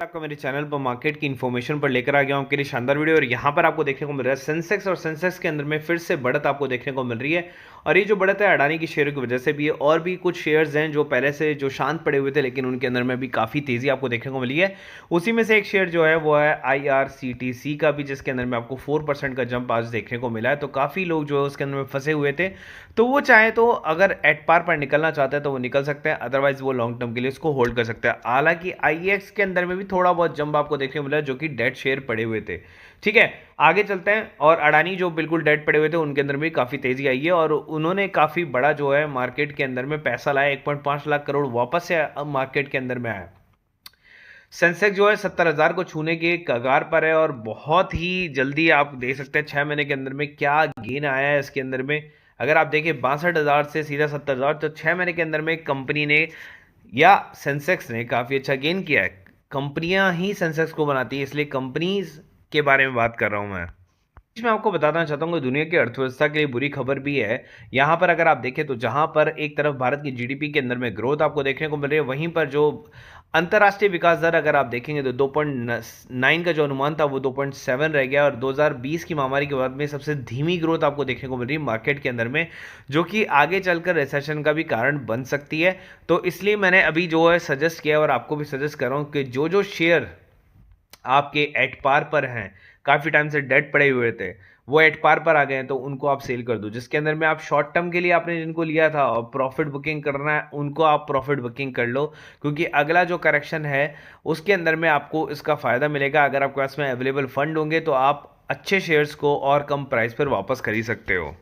आपका मेरे चैनल पर मार्केट की इन्फॉर्मेशन पर लेकर आ गया हूं आपके लिए शानदार वीडियो। और यहाँ पर आपको देखने को मिल रहा है सेंसेक्स, और सेंसेक्स के अंदर में फिर से बढ़त आपको देखने को मिल रही है। और ये जो बढ़त है अडानी की शेयरों की वजह से भी है, और भी कुछ शेयर्स हैं जो पहले से जो शांत पड़े हुए थे लेकिन उनके अंदर में भी काफ़ी तेज़ी आपको देखने को मिली है। उसी में से एक शेयर जो है वो है IRCTC का भी, जिसके अंदर में आपको 4% का जंप आज देखने को मिला है। तो काफ़ी लोग जो है उसके अंदर में फंसे हुए थे, तो वो चाहे तो अगर एट पार पर निकलना चाहते हैं तो वो निकल सकते हैं, अदरवाइज वो लॉन्ग टर्म के लिए उसको होल्ड कर सकते हैं। हालांकि IEX के अंदर में भी थोड़ा बहुत जंप आपको देखने को मिला है, जो कि डेड शेयर पड़े हुए थे। ठीक है, आगे चलते हैं। और अडानी जो बिल्कुल डेड पड़े हुए थे उनके अंदर भी काफ़ी तेजी आई है, और उन्होंने काफ़ी बड़ा जो है मार्केट के अंदर में पैसा लाया, 1.5 लाख करोड़ वापस से मार्केट के अंदर में आया। सेंसेक्स जो है 70,000 को छूने के कगार पर है, और बहुत ही जल्दी आप देख सकते हैं 6 महीने के अंदर में क्या गेन आया है इसके अंदर में। अगर आप देखें 62,000 से सीधा 70,000, तो 6 महीने के अंदर में कंपनी ने या सेंसेक्स ने काफ़ी अच्छा गेन किया है। कंपनियां ही सेंसेक्स को बनाती है, इसलिए कंपनीज के बारे में बात कर रहा हूं मैं। मैं आपको बताना चाहता हूँ कि दुनिया की अर्थव्यवस्था के लिए बुरी खबर भी है। यहाँ पर अगर आप देखें तो जहाँ पर एक तरफ भारत की जीडीपी के अंदर में ग्रोथ आपको देखने को मिल रही है, वहीं पर जो अंतर्राष्ट्रीय विकास दर अगर आप देखेंगे तो 2.9 का जो अनुमान था वो 2.7 रह गया, और 2020 की महामारी के बाद में सबसे धीमी ग्रोथ आपको देखने को मिल रही है मार्केट के अंदर में, जो कि आगे चलकर रिसेशन का भी कारण बन सकती है। तो इसलिए मैंने अभी जो है सजेस्ट किया, और आपको भी सजेस्ट कर रहा हूँ कि जो जो शेयर आपके एट पार पर हैं, काफ़ी टाइम से डेड पड़े हुए थे, वो एट पार पर आ गए हैं, तो उनको आप सेल कर दो। जिसके अंदर में आप शॉर्ट टर्म के लिए आपने जिनको लिया था और प्रॉफिट बुकिंग करना है, उनको आप प्रॉफिट बुकिंग कर लो, क्योंकि अगला जो करेक्शन है उसके अंदर में आपको इसका फ़ायदा मिलेगा। अगर आपके पास में अवेलेबल फंड होंगे तो आप अच्छे शेयर्स को और कम प्राइस पर वापस खरीद सकते हो।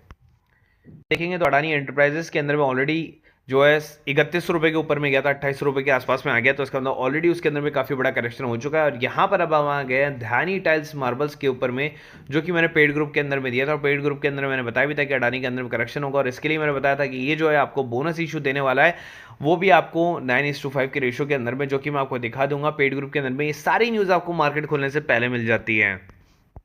देखेंगे तो अडानी एंटरप्राइजेस के अंदर में ऑलरेडी जो है 31 रुपए के ऊपर में गया था, 28 रुपए के आसपास में आ गया, तो इसके अंदर ऑलरेडी उसके अंदर में काफ़ी बड़ा करेक्शन हो चुका है। और यहाँ पर अब हम आ गए हैं ध्यानी टाइल्स मार्बल्स के ऊपर में, जो कि मैंने पेड ग्रुप के अंदर में दिया था। और पेड ग्रुप के अंदर मैंने बताया भी था कि अडानी के अंदर में करेक्शन होगा, और इसके लिए मैंने बताया था कि ये जो है आपको बोनस इशू देने वाला है, वो भी आपको 9:5 के रेशो के अंदर में, जो कि मैं आपको दिखा दूंगा पेड ग्रुप के अंदर में। ये सारी न्यूज़ आपको मार्केट खोलने से पहले मिल जाती है।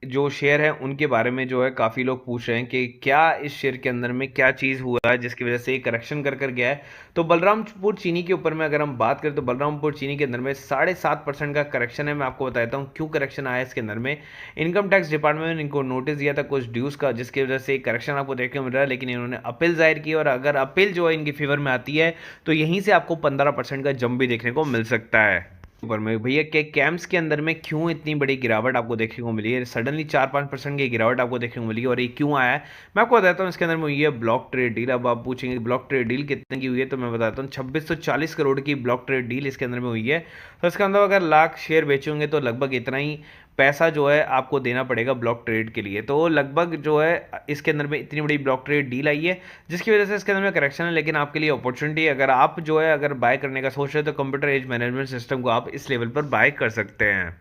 जो शेयर है उनके बारे में जो है काफ़ी लोग पूछ रहे हैं कि क्या इस शेयर के अंदर में क्या चीज़ हुआ है जिसकी वजह से ये करेक्शन कर गया है। तो बलरामपुर चीनी के ऊपर में अगर हम बात करें तो बलरामपुर चीनी के अंदर में 7.5% का करेक्शन है। मैं आपको बताता हूँ क्यों करेक्शन आया इसके अंदर में। इनकम टैक्स डिपार्टमेंट ने इनको नोटिस दिया था कुछ ड्यूज़ का, जिसकी वजह से करेक्शन आपको देखने को मिल रहा है, लेकिन इन्होंने अपील जाहिर की, और अगर अपील जो है इनकी फेवर में आती है तो यहीं से आपको 15% का जंप भी देखने को मिल सकता है ऊपर में। भैया के कैम्स के अंदर में क्यों इतनी बड़ी गिरावट आपको देखने को मिली है, सडनली 4-5% की गिरावट आपको देखने को मिली है, और ये क्यों आया है मैं आपको बताता हूँ। इसके अंदर में हुई है ब्लॉक ट्रेड डील। अब आप पूछेंगे ब्लॉक ट्रेड डील कितने की हुई है, तो मैं बताता हूँ 2640 करोड़ की ब्लॉक ट्रेड डील इसके अंदर में हुई है। तो इसके अंदर अगर लाख शेयर बेचेंगे तो लगभग इतना ही पैसा जो है आपको देना पड़ेगा ब्लॉक ट्रेड के लिए। तो लगभग जो है इसके अंदर में इतनी बड़ी ब्लॉक ट्रेड डील आई है, जिसकी वजह से इसके अंदर में करेक्शन है, लेकिन आपके लिए अपॉर्चुनिटी, अगर आप जो है अगर बाय करने का सोच रहे हैं तो कंप्यूटर एज मैनेजमेंट सिस्टम को आप इस लेवल पर बाय कर सकते हैं।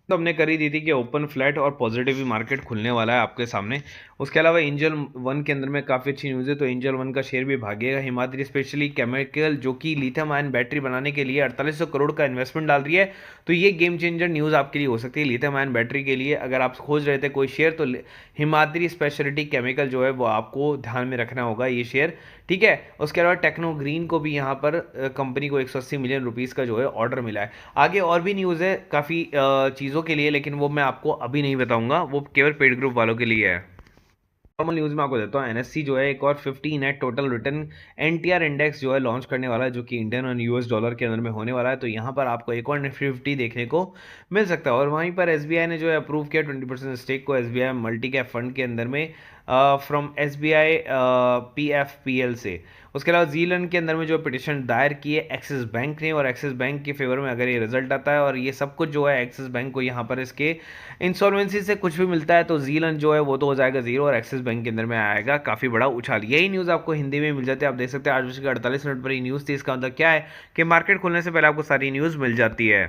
तो हमने करी दी थी कि ओपन फ्लैट और पॉजिटिव भी मार्केट खुलने वाला है आपके सामने। उसके अलावा एंजल वन के अंदर में काफ़ी अच्छी न्यूज़ है, तो एंजल वन का शेयर भी भागेगा। हिमाद्री स्पेशली केमिकल जो कि लिथियम आयन बैटरी बनाने के लिए 4800 करोड़ का इन्वेस्टमेंट डाल रही है, तो ये गेम चेंजर न्यूज़ आपके लिए हो सकती है लिथियम आयन बैटरी के लिए। अगर आप खोज रहे थे कोई शेयर तो हिमाद्री स्पेशलिटी केमिकल जो है वो आपको ध्यान में रखना होगा ये शेयर। ठीक है, उसके अलावा टेक्नो ग्रीन को भी यहाँ पर कंपनी को 180 मिलियन रुपीस का जो है ऑर्डर मिला है। आगे और भी न्यूज़ है काफ़ी चीज़ों के लिए, लेकिन वो मैं आपको अभी नहीं बताऊंगा, वो केवल पेड ग्रुप वालों के लिए है। नॉर्मल न्यूज़ में आपको देता हूँ, एनएससी जो है एक और 50 net total return NTR index जो है लॉन्च करने वाला है, जो कि इंडियन और यूएस डॉलर के अंदर में होने वाला है। तो यहाँ पर आपको एक और निफ्टी 50 देखने को मिल सकता है। और वहीं पर एसबीआई ने जो है अप्रूव किया 20% स्टेक को एसबीआई मल्टी कैप फंड के अंदर में फ्रॉम एसबीआई पीएफपीएल से। उसके अलावा जीलन के अंदर में जो पिटिशन दायर की है एक्सिस बैंक ने, और एक्सिस बैंक के फेवर में अगर ये रिजल्ट आता है और ये सब कुछ जो है एक्सिस बैंक को यहाँ पर इसके इंसॉल्वेंसी से कुछ भी मिलता है, तो जीलन जो है वो तो हो जाएगा जीरो, और एक्सिस बैंक के अंदर में आएगा काफ़ी बड़ा उछाल। यही न्यूज़ आपको हिंदी में मिल जाती है, आप देख सकते हैं 8:48 पर ये न्यूज़ थी। इसका मतलब क्या है कि मार्केट खुलने से पहले आपको सारी न्यूज़ मिल जाती है।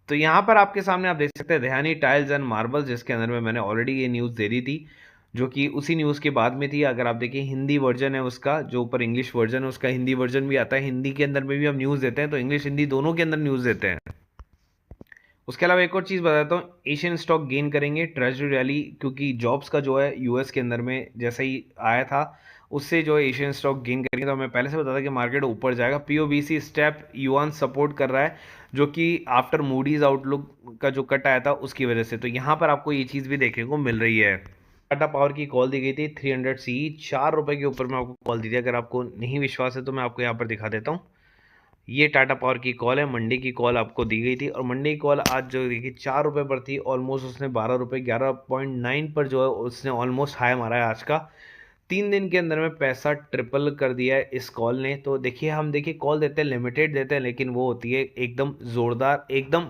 तो यहाँ पर आपके सामने आप देख सकते हैं ध्यानी टाइल्स एंड मार्बल्स, जिसके अंदर में मैंने ऑलरेडी ये न्यूज़ दे दी थी, जो कि उसी न्यूज़ के बाद में थी। अगर आप देखिए हिंदी वर्जन है उसका, जो ऊपर इंग्लिश वर्जन है उसका हिंदी वर्जन भी आता है। हिंदी के अंदर में भी हम न्यूज़ देते हैं, तो इंग्लिश हिंदी दोनों के अंदर न्यूज़ देते हैं। उसके अलावा एक और चीज़ बताता हूँ, एशियन स्टॉक गेन करेंगे ट्रेजरी रैली, क्योंकि जॉब्स का जो है यूएस के अंदर में जैसे ही आया था उससे जो है एशियन स्टॉक गेन करेंगे। तो हमें पहले से बता था कि मार्केट ऊपर जाएगा। पीओबीसी स्टेप युआन सपोर्ट कर रहा है, जो कि आफ्टर मूडीज आउटलुक का जो कट आया था उसकी वजह से। तो यहाँ पर आपको ये चीज़ भी देखने को मिल रही है। टाटा पावर की कॉल दी गई थी 300 सी, 4 रुपए के ऊपर में आपको कॉल दी थी। अगर आपको नहीं विश्वास है तो मैं आपको यहाँ पर दिखा देता हूँ। ये टाटा पावर की कॉल है, मंडी की कॉल आपको दी गई थी, और मंडी की कॉल आज जो देखिए 4 रुपये पर थी। ऑलमोस्ट उसने 12 रुपये 11.9 पर जो है उसने ऑलमोस्ट हाई मारा है आज का। 3 दिन के अंदर में पैसा ट्रिपल कर दिया है इस कॉल ने। तो देखिए, हम देखिए कॉल देते हैं, लिमिटेड देते हैं, लेकिन वो होती है एकदम ज़ोरदार, एकदम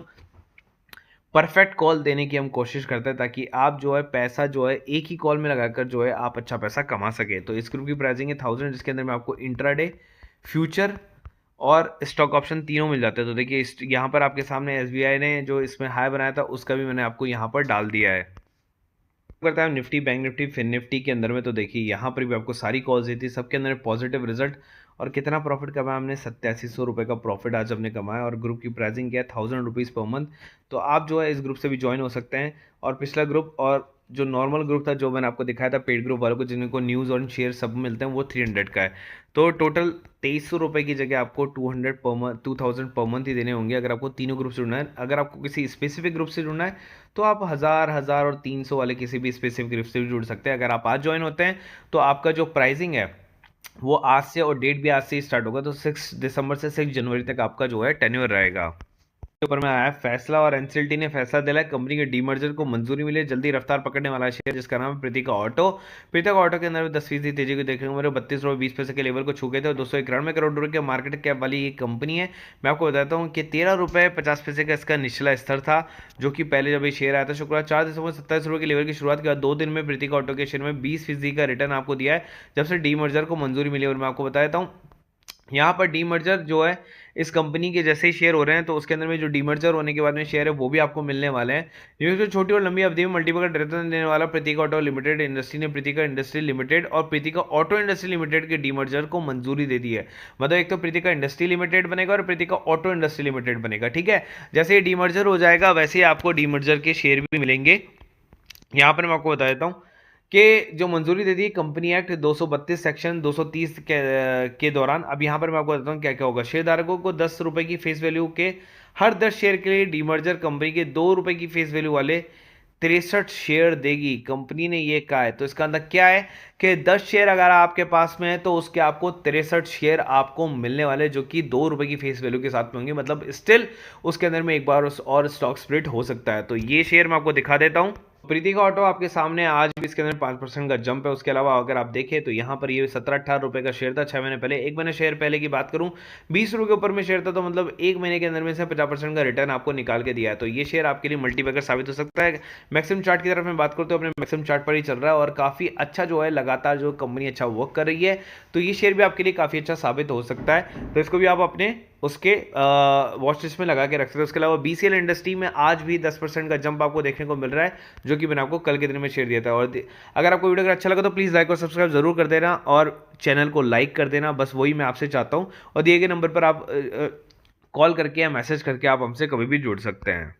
परफेक्ट कॉल देने की हम कोशिश करते हैं, ताकि आप जो है पैसा जो है एक ही कॉल में लगाकर जो है आप अच्छा पैसा कमा सके। तो इस ग्रुप की प्राइसिंग है 1000, जिसके अंदर में आपको इंट्राडे, फ्यूचर और स्टॉक ऑप्शन तीनों मिल जाते हैं। तो देखिए यहाँ पर आपके सामने एसबीआई ने जो इसमें हाई बनाया था उसका भी मैंने आपको यहाँ पर डाल दिया है। करता है Nifty, bank Nifty, fin Nifty के अंदर में। तो देखिए यहाँ पर भी आपको सारी कॉल्स दी थी, सबके अंदर पॉजिटिव रिजल्ट। और कितना प्रॉफिट कमाया हमने? 8700 रुपये का प्रॉफिट आज हमने कमाया। और ग्रुप की प्राइसिंग क्या है? 1000 रुपीज़ पर मंथ। तो आप जो है इस ग्रुप से भी ज्वाइन हो सकते हैं। और पिछला ग्रुप और जो नॉर्मल ग्रुप था जो मैंने आपको दिखाया था पेड ग्रुप वालों को, जिनको न्यूज़ और शेयर सब मिलते हैं, वो 300 का है। तो टोटल 2300 रुपये की जगह आपको 200 पर मंथ, 2000 पर मंथ ही देने होंगे अगर आपको तीनों ग्रुप से जुड़ना है। अगर आपको किसी स्पेसिफिक ग्रुप से जुड़ना है तो आप 1000 और 300 वाले किसी भी स्पेसिफिक ग्रुप से भी जुड़ सकते हैं। अगर आप आज ज्वाइन होते हैं तो आपका जो प्राइसिंग है वो आज से, और डेट भी आज से ही स्टार्ट होगा। तो 6 दिसंबर से 6 जनवरी तक आपका जो है टेन्योर रहेगा। ऊपर में आया फैसला, और एनसीएलटी ने फैसला दिला है कंपनी के डीमर्जर को मंजूरी मिली। जल्दी रफ्तार पकड़ने वाला शेयर जिसका नाम है प्रीतिका ऑटो। प्रीतिका ऑटो के अंदर 10% तेजी को देखने को मेरे 32 रुपये 20 पैसे के लेवल को छू गए थे, और 291 करोड़ के मार्केट कैप वाली ये कंपनी है। मैं आपको बताता हूँ कि 13 रुपये 50 पैसे का इसका निचला स्तर था, जो कि पहले जब ये शेयर आया था शुक्रवार 4 दिसंबर 27 रुपये के लेवल की शुरुआत के बाद 2 दिन में प्रीतिका ऑटो के शेयर में 20% का रिटर्न आपको दिया है, जब से डीमर्जर को मंजूरी मिली। और मैं आपको बताता हूँ यहाँ पर डीमर्जर जो है इस कंपनी के जैसे ही शेयर हो रहे हैं, तो उसके अंदर में जो डीमर्जर होने के बाद में शेयर है वो भी आपको मिलने वाले हैं। न्यूज़ में छोटी और लंबी अवधि में मल्टीपल का रिटर्न देने वाला प्रीतिका ऑटो लिमिटेड इंडस्ट्री ने प्रीतिका इंडस्ट्री लिमिटेड और प्रीतिका ऑटो इंडस्ट्री लिमिटेड के डीमर्जर को मंजूरी दे दी है। मतलब एक तो प्रीतिका इंडस्ट्री लिमिटेड बनेगा और प्रीतिका ऑटो इंडस्ट्री लिमिटेड बनेगा, ठीक है। जैसे ये डीमर्जर हो जाएगा वैसे ही आपको डीमर्जर के शेयर भी मिलेंगे। यहाँ पर मैं आपको बता देता हूँ कि जो मंजूरी दे दी कंपनी एक्ट 232 सेक्शन 230 के दौरान। अब यहाँ पर मैं आपको बताता हूँ क्या क्या होगा। शेयरधारकों को 10 रुपए की फेस वैल्यू के हर 10 शेयर के लिए डीमर्जर कंपनी के 2 रुपए की फेस वैल्यू वाले 63 शेयर देगी, कंपनी ने ये कहा है। तो इसका अंदर क्या है कि 10 शेयर अगर आपके पास में है तो उसके आपको 63 शेयर आपको मिलने वाले, जो कि 2 रुपए की फेस वैल्यू के साथ में होंगे। मतलब स्टिल उसके अंदर में एक बार और स्टॉक स्प्लिट हो सकता है। तो ये शेयर मैं आपको दिखा देता हूँ। प्रीतिका ऑटो आपके सामने आज भी इसके अंदर 5% का जंप है। उसके अलावा अगर आप देखें तो यहाँ पर ये 17-18 रुपए का शेयर था 6 महीने पहले। एक महीने शेयर पहले की बात करूँ 20 रुपये के ऊपर में शेयर था, तो मतलब एक महीने के अंदर में से 50% का रिटर्न आपको निकाल के दिया है। तो ये शेयर आपके लिए मल्टीबैगर साबित हो सकता है। मैक्सिमम चार्ट की तरफ मैं बात करते हो, अपने मैक्सिमम चार्ट पर ही चल रहा है और काफ़ी अच्छा जो है लगातार जो कंपनी अच्छा वर्क कर रही है। तो ये शेयर भी आपके लिए काफ़ी अच्छा साबित हो सकता है। तो इसको भी आप अपने उसके वॉच लिस्ट में लगा के रख सकते हैं। उसके अलावा बीसीएल इंडस्ट्री में आज भी 10% का जंप आपको देखने को मिल रहा है, जो कि मैंने आपको कल के दिन में शेयर दिया था। और अगर आपको वीडियो अगर अच्छा लगा तो प्लीज़ लाइक और सब्सक्राइब जरूर कर देना और चैनल को लाइक कर देना। बस वही मैं आपसे चाहता हूँ। और दिए गए नंबर पर आप कॉल करके या मैसेज करके आप हमसे कभी भी जुड़ सकते हैं।